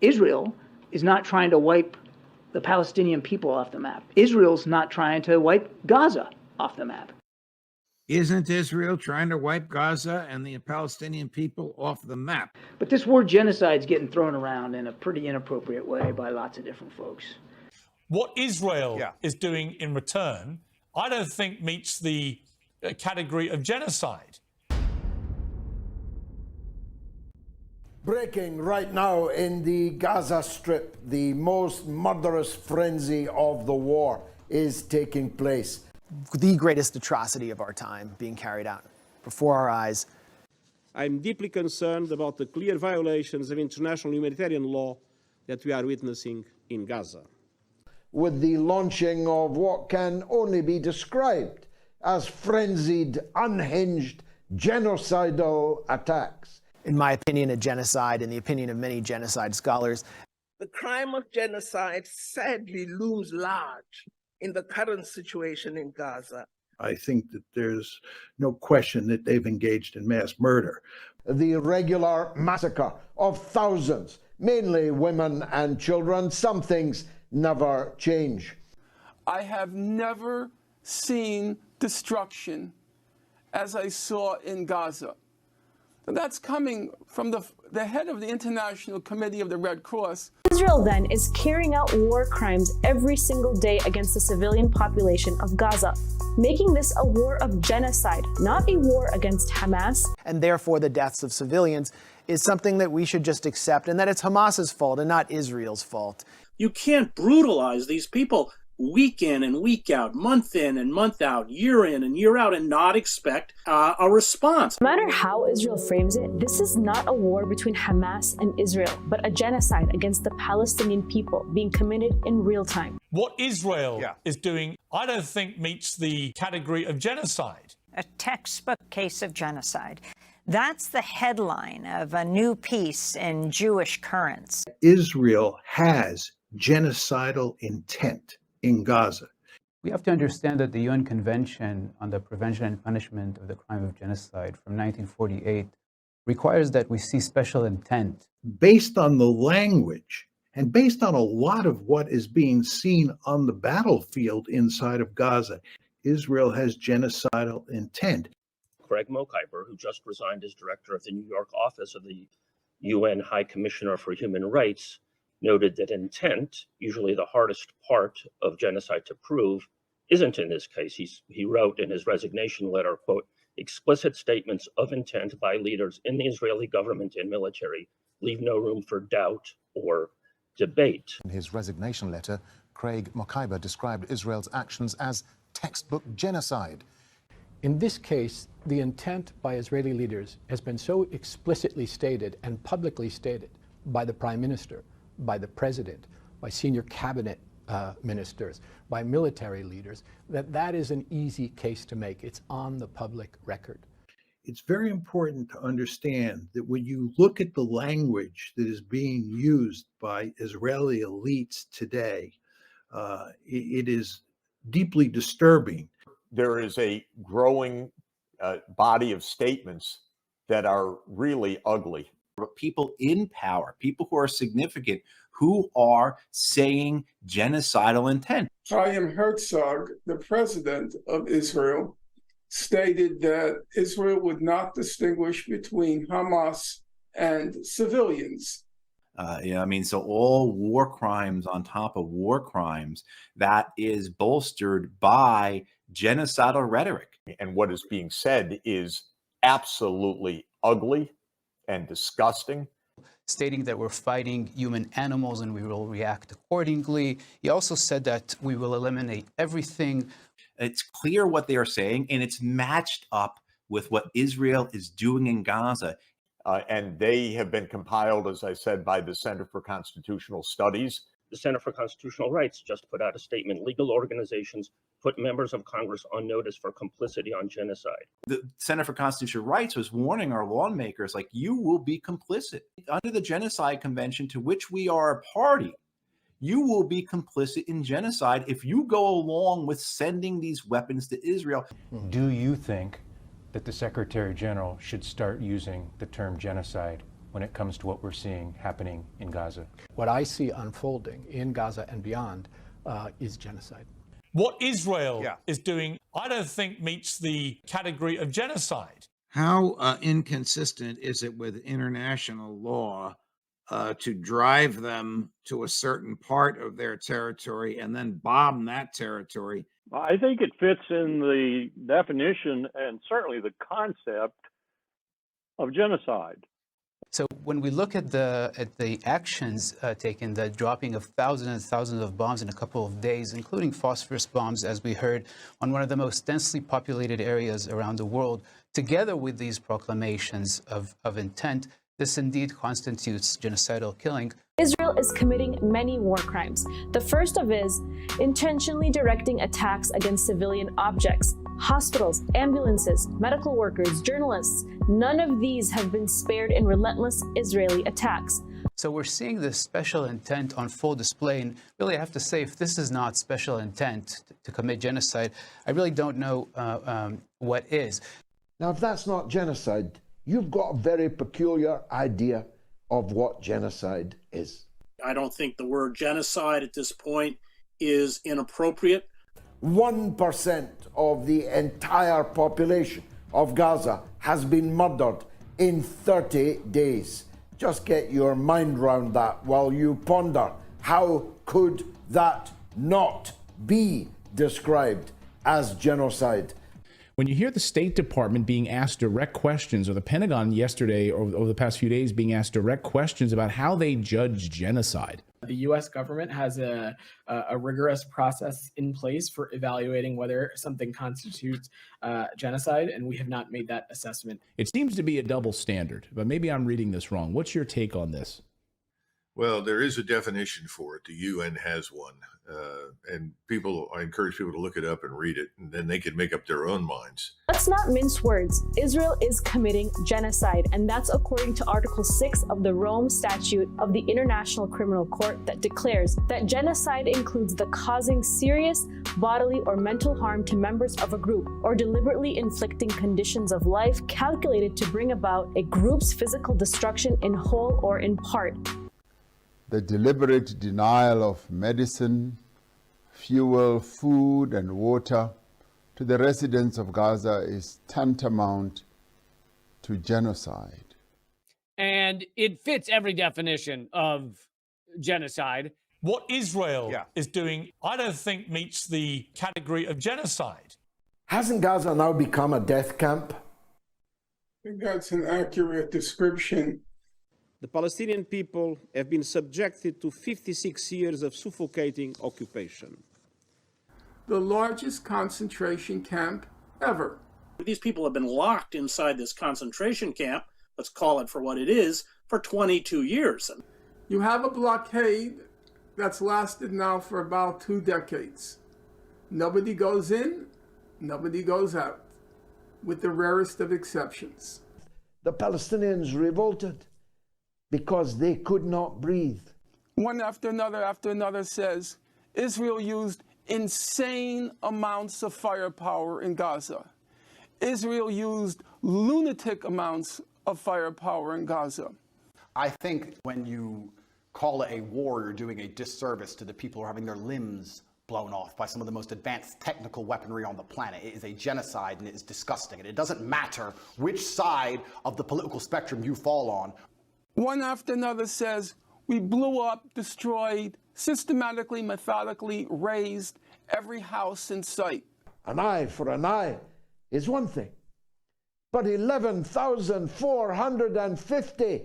Israel is not trying to wipe the Palestinian people off the map. Israel's not trying to wipe Gaza off the map. Isn't Israel trying to wipe Gaza and the Palestinian people off the map? But this word genocide is getting thrown around in a pretty inappropriate way by lots of different folks. What Israel is doing in return, I don't think meets the category of genocide. Breaking right now in the Gaza Strip, the most murderous frenzy of the war is taking place. The greatest atrocity of our time being carried out before our eyes. I'm deeply concerned about the clear violations of international humanitarian law that we are witnessing in Gaza. With the launching of what can only be described as frenzied, unhinged, genocidal attacks. In my opinion, a genocide, in the opinion of many genocide scholars. The crime of genocide sadly looms large in the current situation in Gaza. I think that there's no question that they've engaged in mass murder. The irregular massacre of thousands, mainly women and children. Some things never change. I have never seen destruction as I saw in Gaza. And that's coming from the head of the International Committee of the Red Cross. Israel then is carrying out war crimes every single day against the civilian population of Gaza, making this a war of genocide, not a war against Hamas. And therefore the deaths of civilians is something that we should just accept, and that it's Hamas's fault and not Israel's fault. You can't brutalize these people week in and week out, month in and month out, year in and year out, and not expect a response. No matter how Israel frames it, this is not a war between Hamas and Israel, but a genocide against the Palestinian people being committed in real time. What Israel is doing, I don't think meets the category of genocide. A textbook case of genocide. That's the headline of a new piece in Jewish Currents. Israel has genocidal intent in Gaza. We have to understand that the UN Convention on the Prevention and Punishment of the Crime of Genocide from 1948 requires that we see special intent. Based on the language and based on a lot of what is being seen on the battlefield inside of Gaza, Israel has genocidal intent. Craig Mokhiber, who just resigned as director of the New York office of the UN High Commissioner for Human Rights, noted that intent, usually the hardest part of genocide to prove, isn't in this case. He wrote in his resignation letter, quote, explicit statements of intent by leaders in the Israeli government and military leave no room for doubt or debate. In his resignation letter, Craig Mokhiber described Israel's actions as textbook genocide. In this case, the intent by Israeli leaders has been so explicitly stated and publicly stated by the Prime Minister, by the President, by senior cabinet ministers, by military leaders, that is an easy case to make. It's on the public record. It's very important to understand that when you look at the language that is being used by Israeli elites today, it is deeply disturbing. There is a growing body of statements that are really ugly. People in power, people who are significant, who are saying genocidal intent. Chaim Herzog, the president of Israel, stated that Israel would not distinguish between Hamas and civilians. So all war crimes on top of war crimes, that is bolstered by genocidal rhetoric. And what is being said is absolutely ugly and disgusting. Stating that we're fighting human animals and we will react accordingly. He also said that we will eliminate everything. It's clear what they are saying, and it's matched up with what Israel is doing in Gaza. And they have been compiled, as I said, by the Center for Constitutional Studies. The Center for Constitutional Rights just put out a statement. Legal organizations put members of Congress on notice for complicity on genocide. The Center for Constitutional Rights was warning our lawmakers, like, you will be complicit. Under the Genocide Convention, to which we are a party, you will be complicit in genocide if you go along with sending these weapons to Israel. Do you think that the Secretary General should start using the term genocide when when it comes to what we're seeing happening in Gaza. What I see unfolding in Gaza and beyond is genocide. What Israel is doing, I don't think meets the category of genocide. How inconsistent is it with international law to drive them to a certain part of their territory and then bomb that territory? I think it fits in the definition and certainly the concept of genocide. So when we look at the actions taken, the dropping of thousands and thousands of bombs in a couple of days, including phosphorus bombs, as we heard, on one of the most densely populated areas around the world, together with these proclamations of intent, this indeed constitutes genocidal killing. Israel is committing many war crimes. The first of is intentionally directing attacks against civilian objects, hospitals, ambulances, medical workers, journalists. None of these have been spared in relentless Israeli attacks. So we're seeing this special intent on full display, and really I have to say, if this is not special intent to commit genocide, I really don't know what is. Now, if that's not genocide, you've got a very peculiar idea of what genocide is. I don't think the word genocide at this point is inappropriate. 1% of the entire population of Gaza has been murdered in 30 days. Just get your mind round that while you ponder, how could that not be described as genocide? When you hear the State Department being asked direct questions, or the Pentagon yesterday or over the past few days being asked direct questions about how they judge genocide. The U.S. government has a rigorous process in place for evaluating whether something constitutes genocide, and we have not made that assessment. It seems to be a double standard, but maybe I'm reading this wrong. What's your take on this? Well, there is a definition for it. The UN has one. And I encourage people to look it up and read it, and then they can make up their own minds. Let's not mince words. Israel is committing genocide, and that's according to Article 6 of the Rome Statute of the International Criminal Court that declares that genocide includes the causing serious bodily or mental harm to members of a group, or deliberately inflicting conditions of life calculated to bring about a group's physical destruction in whole or in part. The deliberate denial of medicine, fuel, food, and water to the residents of Gaza is tantamount to genocide. And it fits every definition of genocide. What Israel is doing, I don't think meets the category of genocide. Hasn't Gaza now become a death camp? I think that's an accurate description. The Palestinian people have been subjected to 56 years of suffocating occupation. The largest concentration camp ever. These people have been locked inside this concentration camp, let's call it for what it is, for 22 years. You have a blockade that's lasted now for about 2 decades. Nobody goes in, nobody goes out, with the rarest of exceptions. The Palestinians revolted because they could not breathe. One after another says Israel used insane amounts of firepower in Gaza. Israel used lunatic amounts of firepower in Gaza. I think when you call it a war, you're doing a disservice to the people who are having their limbs blown off by some of the most advanced technical weaponry on the planet. It is a genocide, and it is disgusting. And it doesn't matter which side of the political spectrum you fall on. One after another says, we blew up, destroyed, systematically, methodically razed every house in sight. An eye for an eye is one thing, but 11,450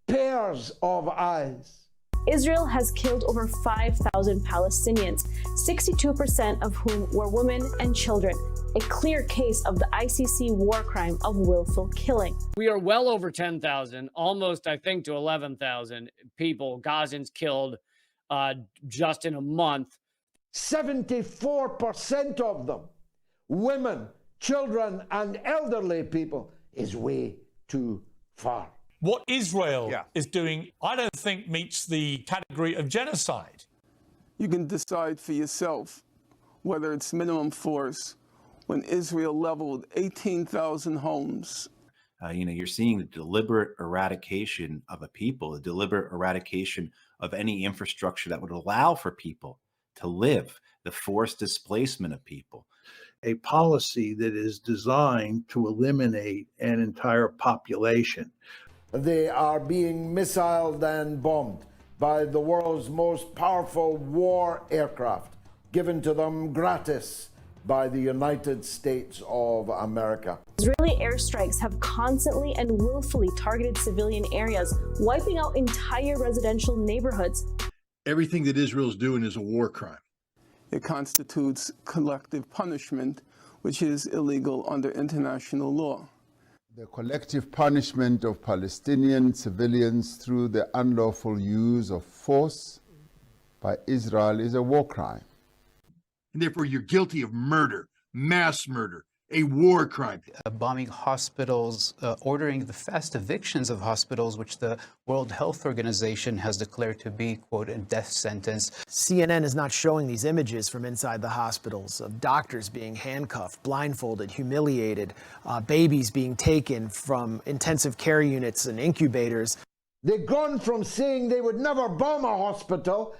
pairs of eyes. Israel has killed over 5,000 Palestinians, 62% of whom were women and children, a clear case of the ICC war crime of willful killing. We are well over 10,000, almost, I think, to 11,000 people, Gazans killed just in a month. 74% of them, women, children, and elderly people, is way too far. What Israel is doing, I don't think meets the category of genocide. You can decide for yourself whether it's minimum force when Israel leveled 18,000 homes. You're seeing the deliberate eradication of a people, the deliberate eradication of any infrastructure that would allow for people to live, the forced displacement of people. A policy that is designed to eliminate an entire population. They are being missiled and bombed by the world's most powerful war aircraft, given to them gratis by the United States of America. Israeli airstrikes have constantly and willfully targeted civilian areas, wiping out entire residential neighborhoods. Everything that Israel's doing is a war crime. It constitutes collective punishment, which is illegal under international law. The collective punishment of Palestinian civilians through the unlawful use of force by Israel is a war crime. And therefore you're guilty of murder, mass murder, a war crime. Bombing hospitals, ordering the fast evictions of hospitals, which the World Health Organization has declared to be, quote, a death sentence. CNN is not showing these images from inside the hospitals of doctors being handcuffed, blindfolded, humiliated, babies being taken from intensive care units and incubators. They've gone from saying they would never bomb a hospital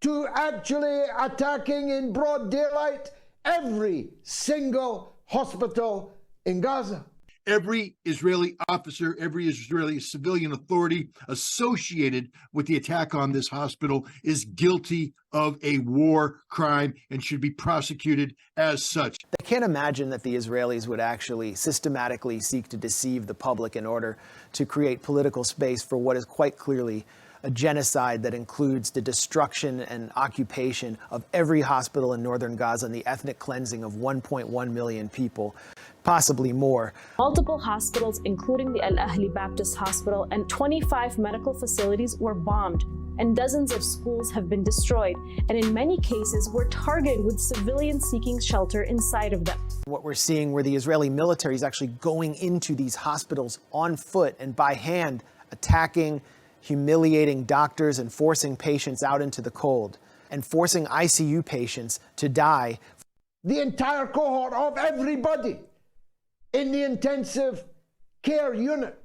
to actually attacking in broad daylight every single hospital in Gaza. Every Israeli officer, every Israeli civilian authority associated with the attack on this hospital is guilty of a war crime and should be prosecuted as such. I can't imagine that the Israelis would actually systematically seek to deceive the public in order to create political space for what is quite clearly a genocide that includes the destruction and occupation of every hospital in northern Gaza and the ethnic cleansing of 1.1 million people, possibly more. Multiple hospitals, including the Al Ahli Baptist Hospital and 25 medical facilities, were bombed, and dozens of schools have been destroyed, and in many cases were targeted with civilians seeking shelter inside of them. What we're seeing where the Israeli military is actually going into these hospitals on foot and by hand, attacking, humiliating doctors and forcing patients out into the cold and forcing ICU patients to die. The entire cohort of everybody in the intensive care unit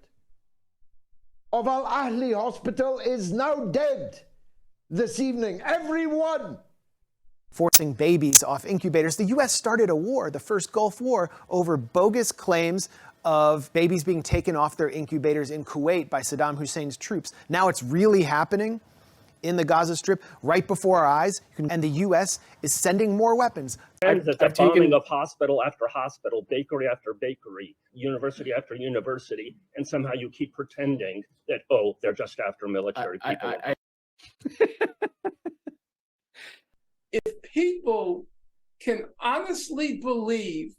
of Al Ahli Hospital is now dead this evening. Everyone. Forcing babies off incubators. The U.S. started a war, the first Gulf War, over bogus claims of babies being taken off their incubators in Kuwait by Saddam Hussein's troops. Now it's really happening in the Gaza Strip right before our eyes, and the U.S. is sending more weapons. And that they're bombing of hospital after hospital, bakery after bakery, university after university, and somehow you keep pretending that, oh, they're just after military people. If people can honestly believe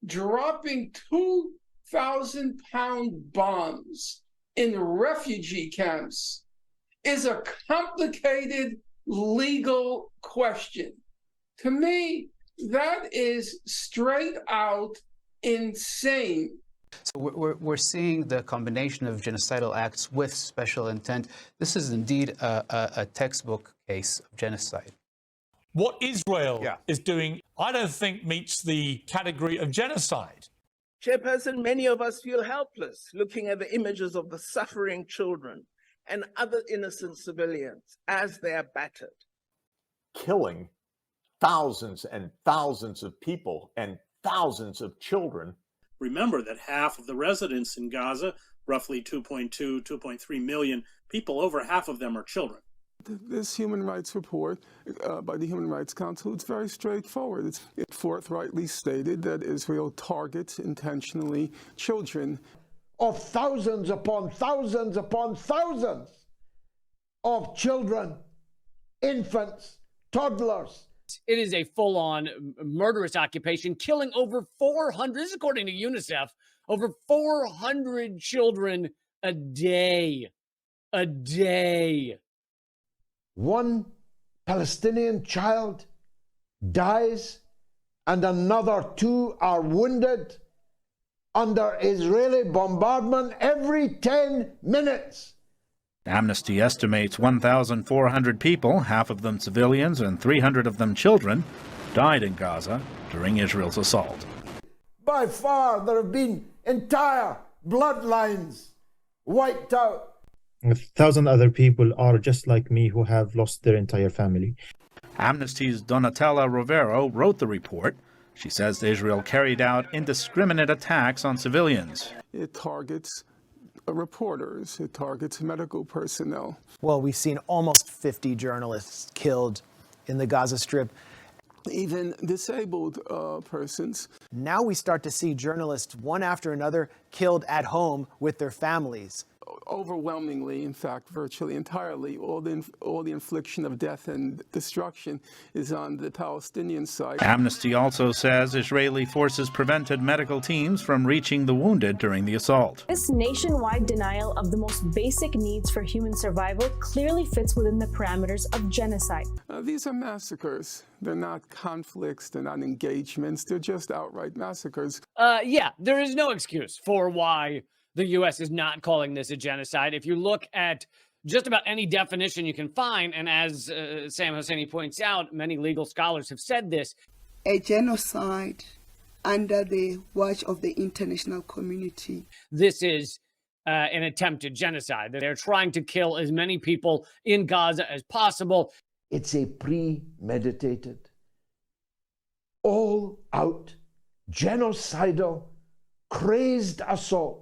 dropping 2,000-pound bombs in refugee camps is a complicated legal question. To me, that is straight out insane. So we're seeing the combination of genocidal acts with special intent. This is indeed a textbook case of genocide. What Israel is doing, I don't think meets the category of genocide. Chairperson, many of us feel helpless looking at the images of the suffering children and other innocent civilians as they are battered. Killing thousands and thousands of people and thousands of children. Remember that half of the residents in Gaza, roughly 2.2, 2.3 million people, over half of them are children. This human rights report by the Human Rights Council, it's very straightforward. It forthrightly stated that Israel targets intentionally children. Of thousands upon thousands upon thousands of children, infants, toddlers. It is a full-on murderous occupation, killing over 400, this is according to UNICEF, over 400 children a day. A day. One Palestinian child dies and another 2 are wounded under Israeli bombardment every 10 minutes. Amnesty estimates 1,400 people, half of them civilians and 300 of them children, died in Gaza during Israel's assault. By far, there have been entire bloodlines wiped out. 1,000 other people are just like me who have lost their entire family. Amnesty's Donatella Rovero wrote the report. She says Israel carried out indiscriminate attacks on civilians. It targets reporters, it targets medical personnel. Well, we've seen almost 50 journalists killed in the Gaza Strip. Even disabled persons. Now we start to see journalists, one after another, killed at home with their families. Overwhelmingly, in fact, virtually entirely, all the infliction of death and destruction is on the Palestinian side. Amnesty also says Israeli forces prevented medical teams from reaching the wounded during the assault. This nationwide denial of the most basic needs for human survival clearly fits within the parameters of genocide. These are massacres. They're not conflicts, they're not engagements, they're just outright massacres. Yeah, there is no excuse for why the U.S. is not calling this a genocide. If you look at just about any definition you can find, and as Sam Hosseini points out, many legal scholars have said this. A genocide under the watch of the international community. This is an attempted genocide. They're trying to kill as many people in Gaza as possible. It's a premeditated, all-out, genocidal, crazed assault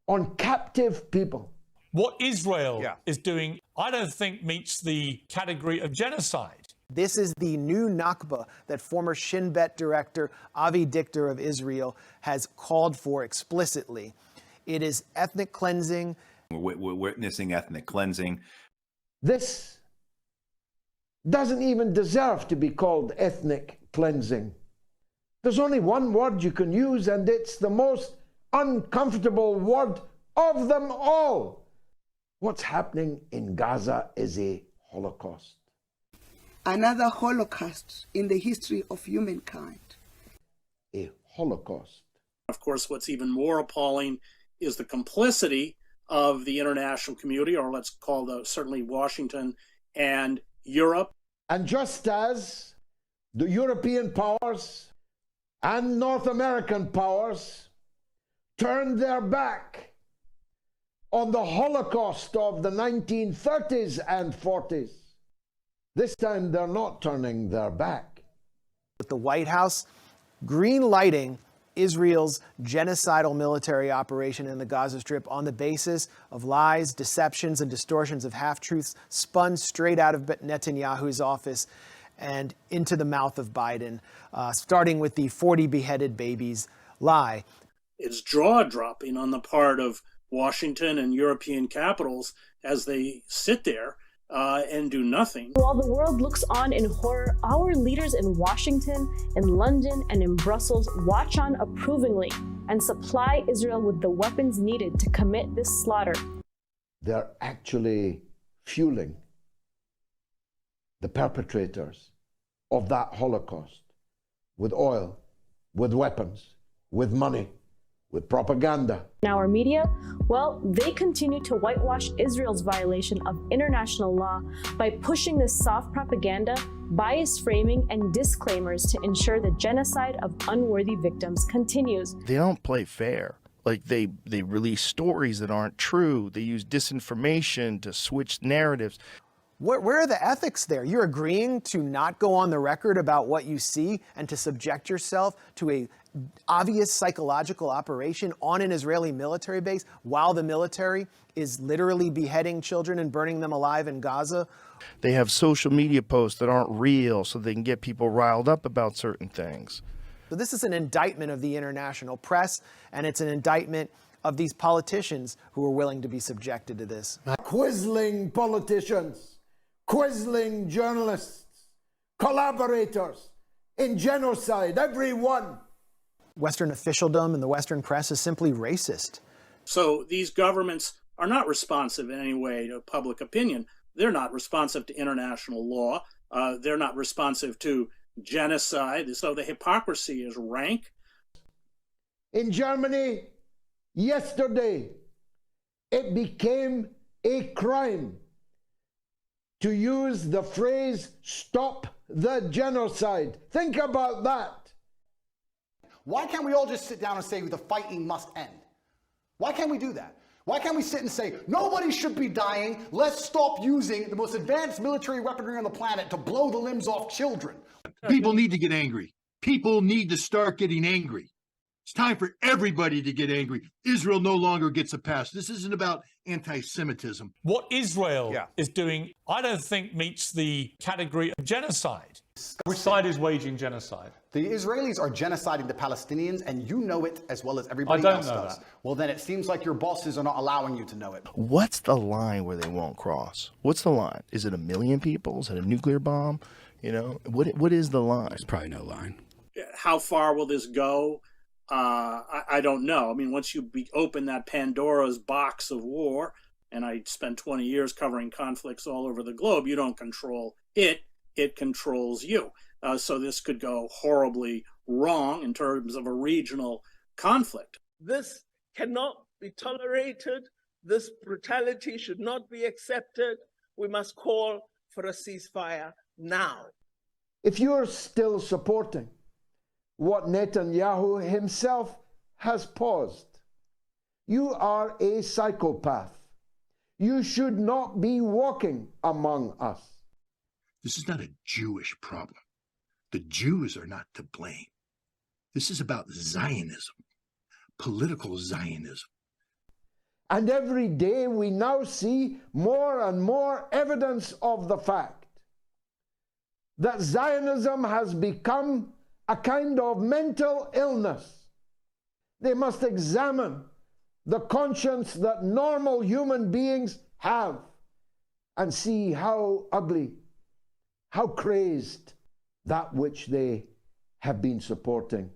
on captive people. What Israel is doing, I don't think meets the category of genocide. This is the new Nakba that former Shin Bet director Avi Dichter of Israel has called for explicitly. It is ethnic cleansing. We're witnessing ethnic cleansing. This doesn't even deserve to be called ethnic cleansing. There's only one word you can use, and it's the most uncomfortable word of them all. What's happening in Gaza is a Holocaust. Another Holocaust in the history of humankind. A Holocaust. Of course, what's even more appalling is the complicity of the international community, or let's call certainly Washington and Europe. And just as the European powers and North American powers turned their back on the Holocaust of the 1930s and 40s, this time they're not turning their back. With the White House green-lighting Israel's genocidal military operation in the Gaza Strip on the basis of lies, deceptions, and distortions of half-truths spun straight out of Netanyahu's office and into the mouth of Biden, starting with the 40 beheaded babies lie. It's jaw-dropping on the part of Washington and European capitals as they sit there and do nothing. While the world looks on in horror, our leaders in Washington, in London, and in Brussels watch on approvingly and supply Israel with the weapons needed to commit this slaughter. They're actually fueling the perpetrators of that Holocaust with oil, with weapons, with money, with propaganda. In our media, well, they continue to whitewash Israel's violation of international law by pushing this soft propaganda, bias framing, and disclaimers to ensure the genocide of unworthy victims continues. They don't play fair. Like they release stories that aren't true. They use disinformation to switch narratives. Where are the ethics there? You're agreeing to not go on the record about what you see and to subject yourself to a obvious psychological operation on an Israeli military base while the military is literally beheading children and burning them alive in Gaza. They have social media posts that aren't real so they can get people riled up about certain things. So this is an indictment of the international press, and it's an indictment of these politicians who are willing to be subjected to this. Quisling politicians, quisling journalists, collaborators in genocide, every one. Western officialdom and the Western press is simply racist. So these governments are not responsive in any way to public opinion. They're not responsive to international law. They're not responsive to genocide. So the hypocrisy is rank. In Germany, yesterday, it became a crime to use the phrase, "Stop the genocide." Think about that. Why can't we all just sit down and say the fighting must end? Why can't we do that? Why can't we sit and say, nobody should be dying, let's stop using the most advanced military weaponry on the planet to blow the limbs off children? People need to get angry. People need to start getting angry. It's time for everybody to get angry. Israel no longer gets a pass. This isn't about anti-Semitism. What Israel is doing, I don't think meets the category of genocide. Which side is waging genocide? The Israelis are genociding the Palestinians, and you know it as well as everybody else does. That. Well, then it seems like your bosses are not allowing you to know it. What's the line where they won't cross? What's the line? Is it 1 million people? Is it a nuclear bomb? You know, what is the line? There's probably no line. How far will this go? I don't know. I mean, once you open that Pandora's box of war, and I spent 20 years covering conflicts all over the globe, you don't control it, it controls you. So this could go horribly wrong in terms of a regional conflict. This cannot be tolerated. This brutality should not be accepted. We must call for a ceasefire now. If you're still supporting what Netanyahu himself has paused, you are a psychopath. You should not be walking among us. This is not a Jewish problem. The Jews are not to blame. This is about Zionism, political Zionism. And every day we now see more and more evidence of the fact that Zionism has become a kind of mental illness. They must examine the conscience that normal human beings have and see how ugly, how crazed that which they have been supporting